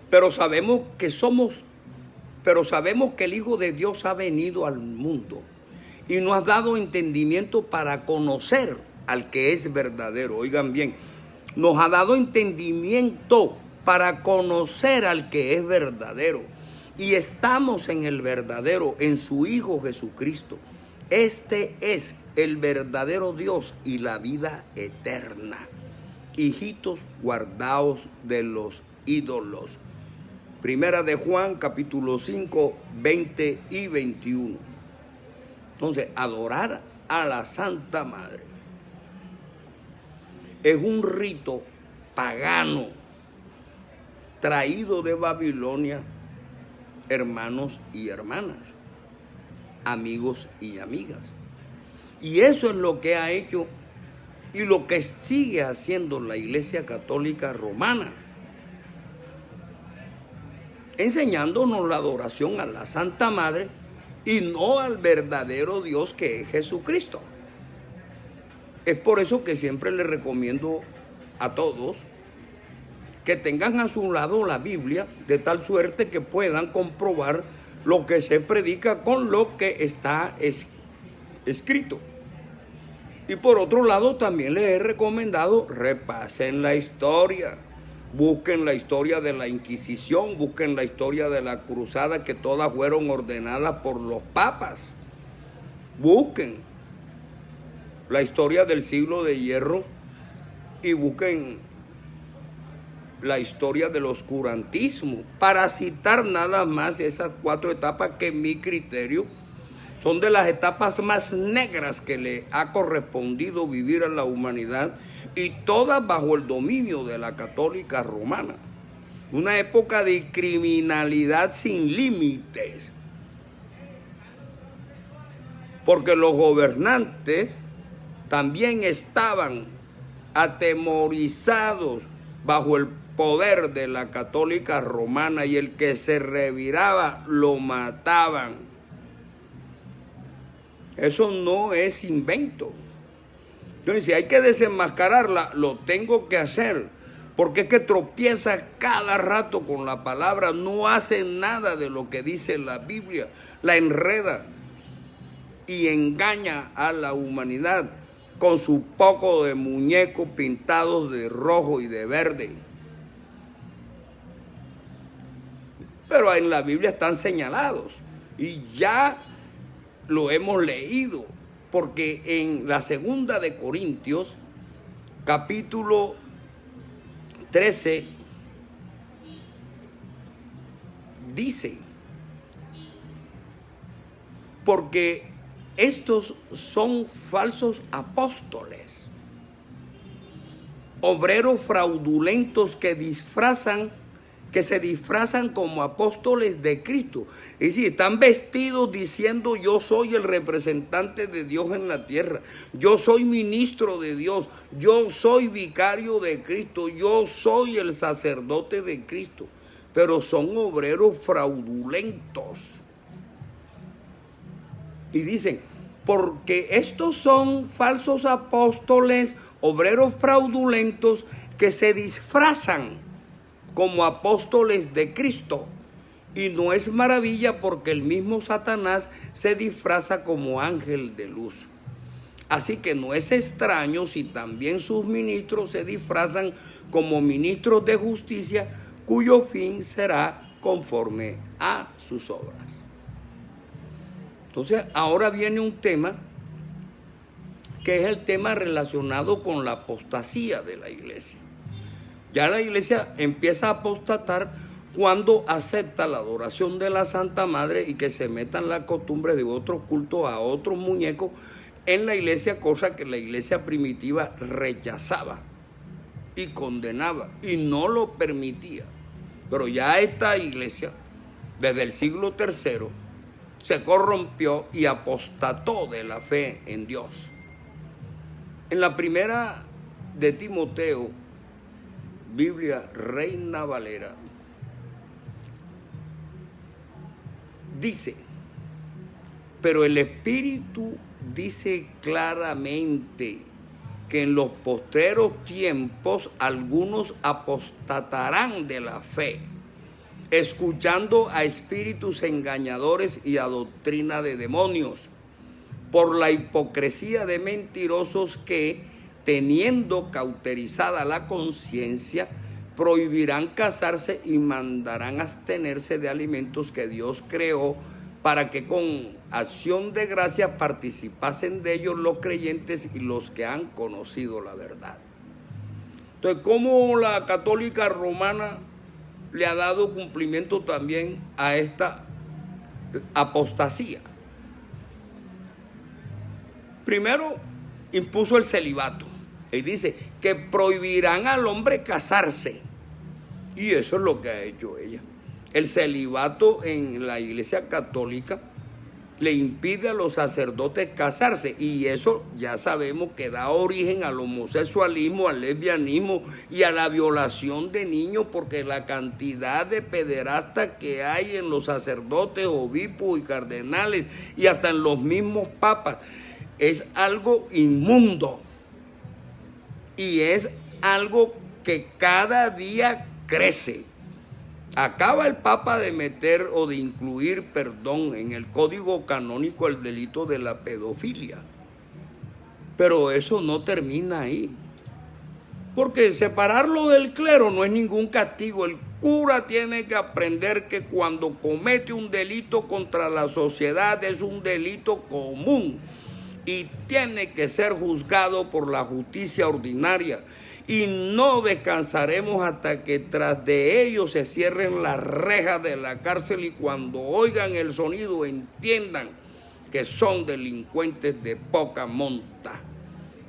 Pero sabemos que el Hijo de Dios ha venido al mundo y nos ha dado entendimiento para conocer al que es verdadero. Oigan bien, nos ha dado entendimiento para conocer al que es verdadero. Y estamos en el verdadero, en su Hijo Jesucristo. Este es el verdadero Dios y la vida eterna. hijitos, guardaos de los ídolos. Primera de Juan, capítulo 5, 20 y 21. Entonces, adorar a la Santa Madre es un rito pagano traído de Babilonia, hermanos y hermanas, amigos y amigas. Y eso es lo que ha hecho y lo que sigue haciendo la Iglesia Católica Romana, enseñándonos la adoración a la Santa Madre y no al verdadero Dios que es Jesucristo. Es por eso que siempre les recomiendo a todos que tengan a su lado la Biblia, de tal suerte que puedan comprobar lo que se predica con lo que está escrito. Y por otro lado, también les he recomendado, repasen la historia, busquen la historia de la Inquisición, busquen la historia de la Cruzada, que todas fueron ordenadas por los papas. Busquen la historia del siglo de hierro y busquen la historia del oscurantismo, para citar nada más esas 4 etapas que en mi criterio son de las etapas más negras que le ha correspondido vivir a la humanidad, y todas bajo el dominio de la Católica Romana. Una época de criminalidad sin límites, porque los gobernantes también estaban atemorizados bajo el poder de la Católica Romana, y el que se reviraba lo mataban. Eso no es invento. Entonces, si hay que desenmascararla, lo tengo que hacer, porque es que tropieza cada rato con la palabra, no hace nada de lo que dice la Biblia, la enreda y engaña a la humanidad con su poco de muñecos pintados de rojo y de verde. Pero en la Biblia están señalados y ya lo hemos leído, porque en la segunda de Corintios, capítulo 13, dice: porque estos son falsos apóstoles, obreros fraudulentos que se disfrazan como apóstoles de Cristo. Es decir, están vestidos diciendo: yo soy el representante de Dios en la tierra, yo soy ministro de Dios, yo soy vicario de Cristo, yo soy el sacerdote de Cristo. Pero son obreros fraudulentos. Y dicen: porque estos son falsos apóstoles, obreros fraudulentos que se disfrazan como apóstoles de Cristo. Y no es maravilla, porque el mismo Satanás se disfraza como ángel de luz. Así que no es extraño si también sus ministros se disfrazan como ministros de justicia, cuyo fin será conforme a sus obras. Entonces, ahora viene un tema que es el tema relacionado con la apostasía de la iglesia. Ya la iglesia empieza a apostatar cuando acepta la adoración de la Santa Madre y que se metan la costumbre de otros cultos a otros muñecos en la iglesia, cosa que la iglesia primitiva rechazaba y condenaba y no lo permitía. Pero ya esta iglesia, desde el siglo III, se corrompió y apostató de la fe en Dios. En la primera de Timoteo, Biblia Reina Valera, dice: pero el Espíritu dice claramente que en los postreros tiempos algunos apostatarán de la fe, escuchando a espíritus engañadores y a doctrina de demonios, por la hipocresía de mentirosos que, teniendo cauterizada la conciencia, prohibirán casarse y mandarán abstenerse de alimentos que Dios creó, para que con acción de gracia participasen de ellos los creyentes y los que han conocido la verdad. Entonces, ¿cómo la católica romana le ha dado cumplimiento también a esta apostasía? Primero, impuso el celibato. Y dice que prohibirán al hombre casarse. Y eso es lo que ha hecho ella. El celibato en la Iglesia Católica le impide a los sacerdotes casarse, y eso ya sabemos que da origen al homosexualismo, al lesbianismo y a la violación de niños, porque la cantidad de pederastas que hay en los sacerdotes, obispos y cardenales y hasta en los mismos papas es algo inmundo, y es algo que cada día crece. Acaba el Papa de meter o de incluir, en el Código Canónico el delito de la pedofilia. Pero eso no termina ahí. Porque separarlo del clero no es ningún castigo. El cura tiene que aprender que cuando comete un delito contra la sociedad es un delito común y tiene que ser juzgado por la justicia ordinaria. Y no descansaremos hasta que tras de ellos se cierren las rejas de la cárcel, y cuando oigan el sonido entiendan que son delincuentes de poca monta,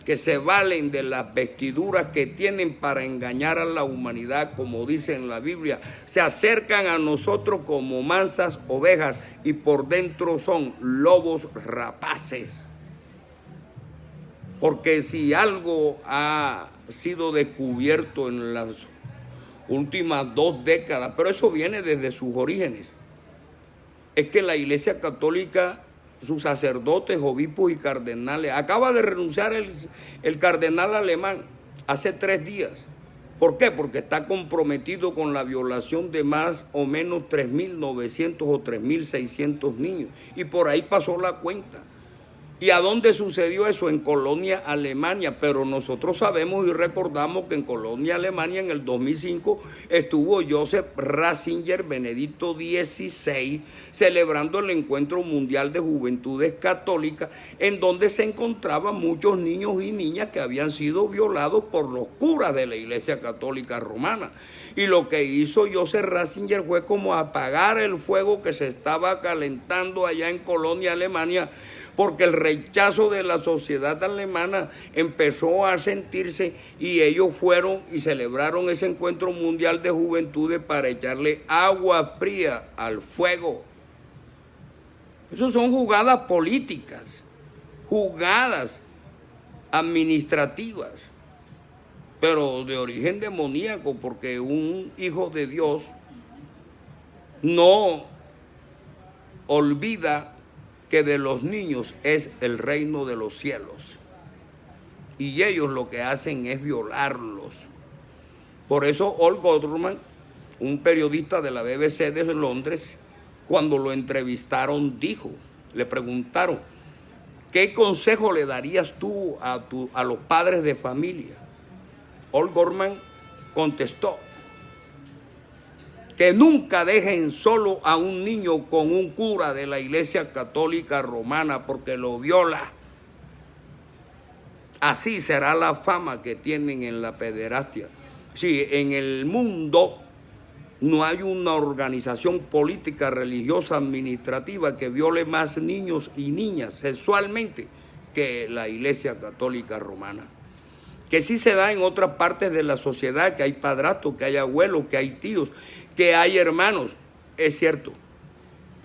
que se valen de las vestiduras que tienen para engañar a la humanidad, como dice en la Biblia. Se acercan a nosotros como mansas ovejas y por dentro son lobos rapaces. Porque si algo ha sido descubierto en las últimas 2 décadas, pero eso viene desde sus orígenes, es que la Iglesia Católica, sus sacerdotes, obispos y cardenales, acaba de renunciar el cardenal alemán hace 3 días. ¿Por qué? Porque está comprometido con la violación de más o menos 3.900 o 3.600 niños, y por ahí pasó la cuenta. ¿Y a dónde sucedió eso? En Colonia, Alemania. Pero nosotros sabemos y recordamos que en Colonia, Alemania, en el 2005, estuvo Joseph Ratzinger, Benedicto XVI, celebrando el Encuentro Mundial de Juventudes Católicas, en donde se encontraban muchos niños y niñas que habían sido violados por los curas de la Iglesia Católica Romana. Y lo que hizo Joseph Ratzinger fue como apagar el fuego que se estaba calentando allá en Colonia, Alemania, porque el rechazo de la sociedad alemana empezó a sentirse, y ellos fueron y celebraron ese encuentro mundial de juventudes para echarle agua fría al fuego. Eso son jugadas políticas, jugadas administrativas, pero de origen demoníaco, porque un hijo de Dios no olvida que de los niños es el reino de los cielos, y ellos lo que hacen es violarlos. Por eso Ol Goldman, un periodista de la BBC de Londres, cuando lo entrevistaron dijo, le preguntaron, ¿qué consejo le darías tú a los padres de familia? Ol Goldman contestó, que nunca dejen solo a un niño con un cura de la Iglesia Católica Romana, porque lo viola. Así será la fama que tienen en la pederastia. Si en el mundo no hay una organización política, religiosa, administrativa que viole más niños y niñas sexualmente que la Iglesia Católica Romana. Que sí se da en otras partes de la sociedad, que hay padrastros, que hay abuelos, que hay tíos, que hay hermanos, es cierto,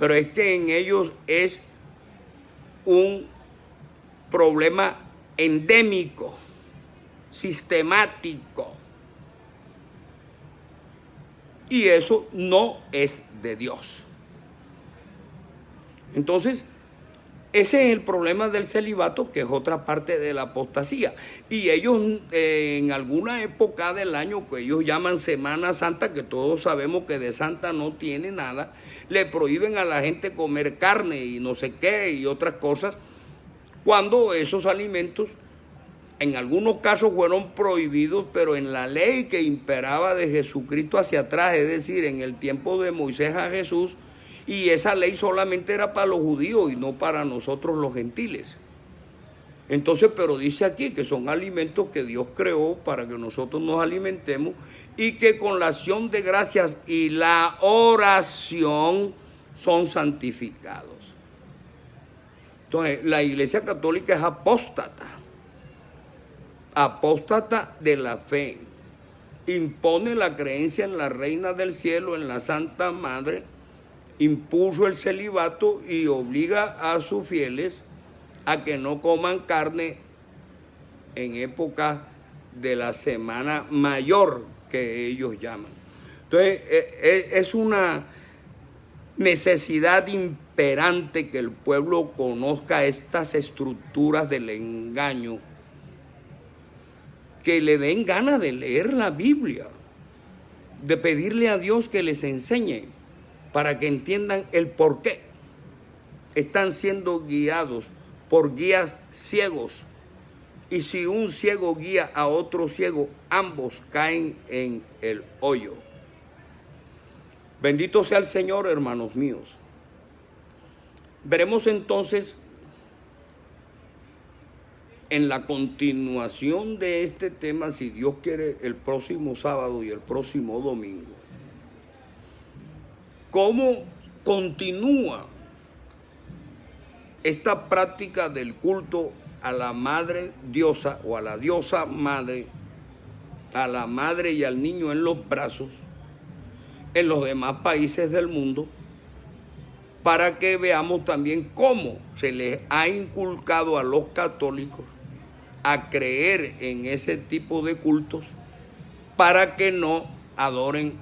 pero es que en ellos es un problema endémico, sistemático, y eso no es de Dios. Entonces, ese es el problema del celibato, que es otra parte de la apostasía. Y ellos en alguna época del año, que ellos llaman Semana Santa, que todos sabemos que de santa no tiene nada, le prohíben a la gente comer carne y no sé qué y otras cosas, cuando esos alimentos en algunos casos fueron prohibidos, pero en la ley que imperaba de Jesucristo hacia atrás, es decir, en el tiempo de Moisés a Jesús, y esa ley solamente era para los judíos y no para nosotros los gentiles. Entonces, pero dice aquí que son alimentos que Dios creó para que nosotros nos alimentemos y que con la acción de gracias y la oración son santificados. Entonces, la Iglesia Católica es apóstata de la fe. Impone la creencia en la Reina del Cielo, en la Santa Madre, impuso el celibato y obliga a sus fieles a que no coman carne en época de la Semana Mayor, que ellos llaman. Entonces, es una necesidad imperante que el pueblo conozca estas estructuras del engaño, que le den ganas de leer la Biblia, de pedirle a Dios que les enseñe para que entiendan el por qué están siendo guiados por guías ciegos. Y si un ciego guía a otro ciego, ambos caen en el hoyo. Bendito sea el Señor, hermanos míos. Veremos entonces en la continuación de este tema, si Dios quiere, el próximo sábado y el próximo domingo, cómo continúa esta práctica del culto a la madre diosa o a la diosa madre, a la madre y al niño en los brazos, en los demás países del mundo, para que veamos también cómo se les ha inculcado a los católicos a creer en ese tipo de cultos para que no adoren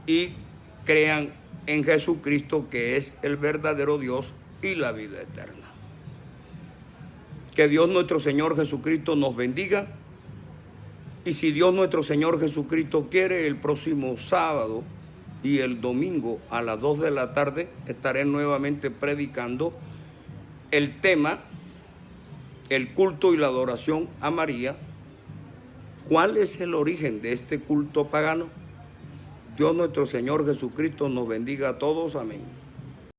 y crean en Jesucristo, que es el verdadero Dios y la vida eterna. Que Dios nuestro Señor Jesucristo nos bendiga. Y si Dios nuestro Señor Jesucristo quiere, el próximo sábado y el domingo a las 2 de la tarde estaré nuevamente predicando el tema, el culto y la adoración a María. ¿Cuál es el origen de este culto pagano? Dios nuestro Señor Jesucristo nos bendiga a todos. Amén.